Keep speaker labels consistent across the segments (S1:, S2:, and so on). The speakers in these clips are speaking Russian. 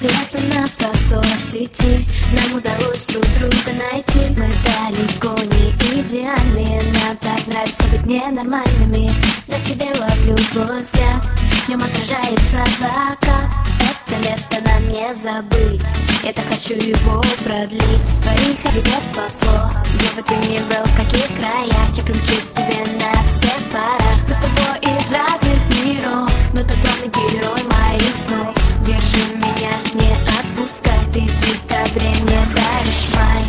S1: Где-то на просторах сети нам удалось друг друга найти. Мы далеко не идеальные, нам так нравится быть ненормальными. На себе ловлю твой взгляд, в нем отражается закат. Это лето нам не забыть, я так хочу его продлить. Твоих ребят спасло, где бы ты ни был, в каких краях, я примчусь к тебе на всех парах. Мы с тобой из разных миров, но ты главный герой моих снов. Держи меня, не отпускай, ты в декабре мне даришь май.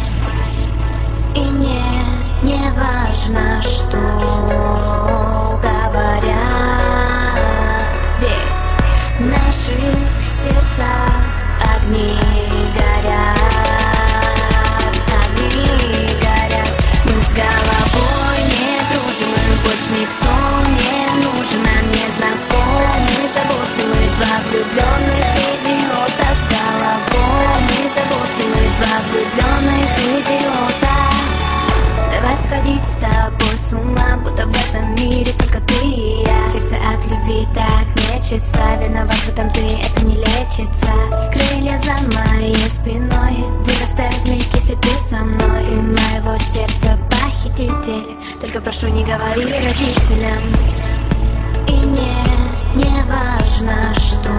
S1: И мне не важно, что говорят, ведь в наших сердцах огни горят, огни горят. Мы с головой не дружим, и больше никто не нужен. Нам не знакомы заботливые два влюбленных идиота. С головой заботливые два влюбленных идиота. Давай сходить с тобой с ума, будто в этом мире только ты и я. Сердце от любви так мечется, виноват в этом ты, это не лечится. Крылья за моей спиной, вырастают змейки, если ты со мной. Ты моего сердца похититель, только прошу, не говори родителям. И мне не важно, что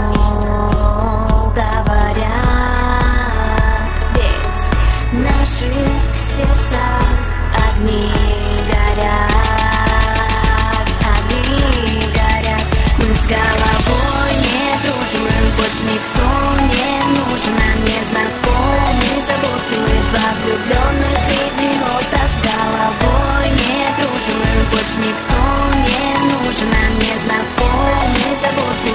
S1: говорят, ведь в наших сердцах огни горят, огни горят. Мы с головой не дружим, и больше никто не нужен. Нам не знакомы заботливые два влюбленных идиота. С головой не дружим, и больше никто не нужен. Нам не знакомы заботливые